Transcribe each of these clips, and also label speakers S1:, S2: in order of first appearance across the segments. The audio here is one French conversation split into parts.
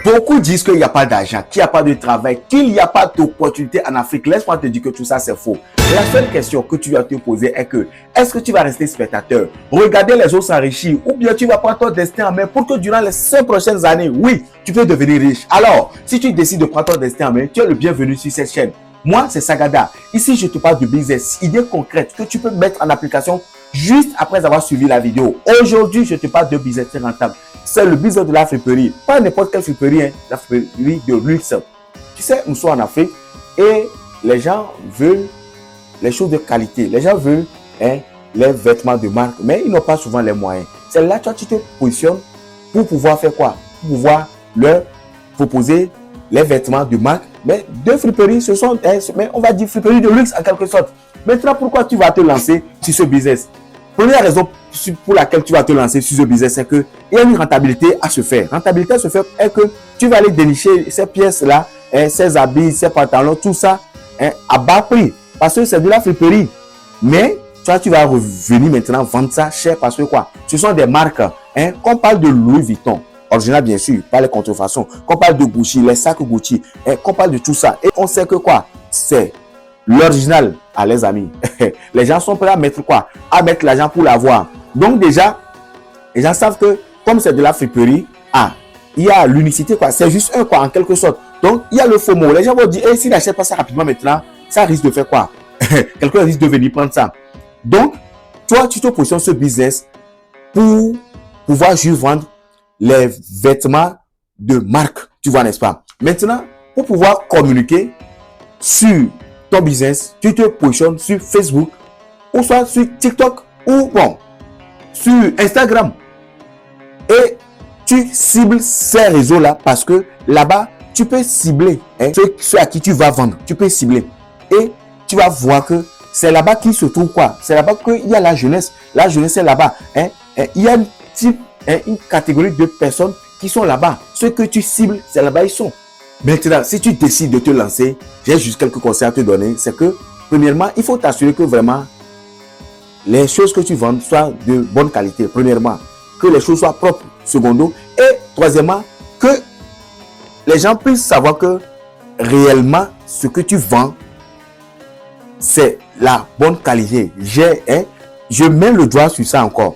S1: Beaucoup disent qu'il n'y a pas d'argent, qu'il n'y a pas de travail, qu'il n'y a pas d'opportunité en Afrique. Laisse-moi te dire que tout ça, c'est faux. La seule question que tu dois te poser est que, est-ce que tu vas rester spectateur, regarder les autres s'enrichir, ou bien tu vas prendre ton destin en main pour que durant les 5 prochaines années, oui, tu peux devenir riche. Alors, si tu décides de prendre ton destin en main, tu es le bienvenu sur cette chaîne. Moi, c'est Sagada. Ici, je te parle de business, idées concrètes que tu peux mettre en application juste après avoir suivi la vidéo. Aujourd'hui, je te parle de business très rentable. C'est le business de la friperie. Pas n'importe quelle friperie, hein, la friperie de luxe. Tu sais, nous sommes en Afrique et les gens veulent les choses de qualité. Les gens veulent les vêtements de marque, mais ils n'ont pas souvent les moyens. C'est là que tu te positionnes pour pouvoir faire quoi? Pour pouvoir leur proposer les vêtements de marque, mais de friperie, ce sont, mais on va dire friperie de luxe en quelque sorte. Maintenant, pourquoi tu vas te lancer sur ce business? Première raison pour laquelle tu vas te lancer sur ce business, c'est qu'il y a une rentabilité à se faire. Rentabilité à se faire est que tu vas aller dénicher ces pièces-là, ces habits, ces pantalons, tout ça à bas prix. Parce que c'est de la friperie. Mais tu vas revenir maintenant vendre ça cher parce que quoi? Ce sont des marques. Qu'on parle de Louis Vuitton, original bien sûr, pas les contrefaçons. Qu'on parle de Gucci, les sacs Gucci. Qu'on parle de tout ça. Et on sait que quoi? C'est l'original à les amis. Les gens sont prêts à mettre quoi? À mettre l'argent pour l'avoir. Donc déjà, les gens savent que comme c'est de la friperie, il y a l'unicité quoi. C'est juste un quoi en quelque sorte. Donc il y a le faux mot. Les gens vont dire, s'il n'achète pas ça rapidement maintenant, ça risque de faire quoi? Quelqu'un risque de venir prendre ça. Donc, toi, tu te positionnes ce business pour pouvoir juste vendre les vêtements de marque. Tu vois, n'est-ce pas? Maintenant, pour pouvoir communiquer sur ton business, tu te positionnes sur Facebook ou soit sur TikTok ou bon, sur Instagram. Et tu cibles ces réseaux-là parce que là-bas, tu peux cibler ceux à qui tu vas vendre. Tu peux cibler. Et tu vas voir que c'est là-bas qu'il se trouve quoi? C'est là-bas qu'il y a la jeunesse. La jeunesse est là-bas. Il y a une catégorie de personnes qui sont là-bas. Ceux que tu cibles, c'est là-bas ils sont. Maintenant, si tu décides de te lancer, j'ai juste quelques conseils à te donner. C'est que, premièrement, il faut t'assurer que vraiment, les choses que tu vends soient de bonne qualité. Premièrement, que les choses soient propres. Secondo. Et troisièmement, que les gens puissent savoir que réellement, ce que tu vends, c'est la bonne qualité. Je mets le doigt sur ça encore.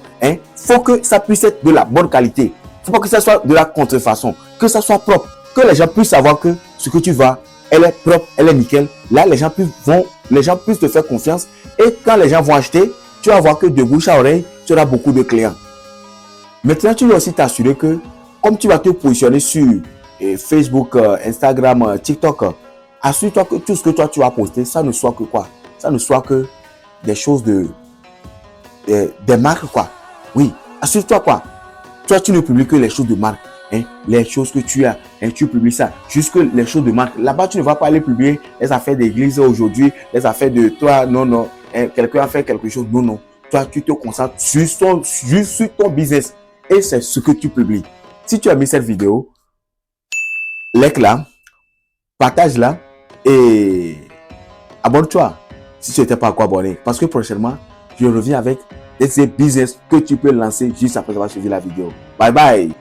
S1: Faut que ça puisse être de la bonne qualité. Faut pas que ça soit de la contrefaçon. Que ça soit propre. Que les gens puissent savoir que ce que tu vends, elle est propre, elle est nickel. Là, les gens puissent te faire confiance. Et quand les gens vont acheter, tu vas voir que de bouche à oreille, tu auras beaucoup de clients. Maintenant, tu dois aussi t'assurer que, comme tu vas te positionner sur Facebook, Instagram, TikTok, assure-toi que tout ce que toi tu vas poster, ça ne soit que quoi? Ça ne soit que des choses des marques quoi. Oui, assure-toi quoi? Toi, tu ne publies que les choses de marque. Les choses que tu as, tu publies ça. Juste les choses de marque. Là-bas, tu ne vas pas aller publier les affaires d'église aujourd'hui, les affaires de toi. Non, non. Quelqu'un a fait quelque chose. Non, non. Toi, tu te concentres juste sur ton business. Et c'est ce que tu publies. Si tu as aimé cette vidéo, like-la, partage-la et abonne-toi si tu n'étais pas encore abonné. Parce que prochainement, je reviens avec des business que tu peux lancer juste après avoir suivi la vidéo. Bye bye.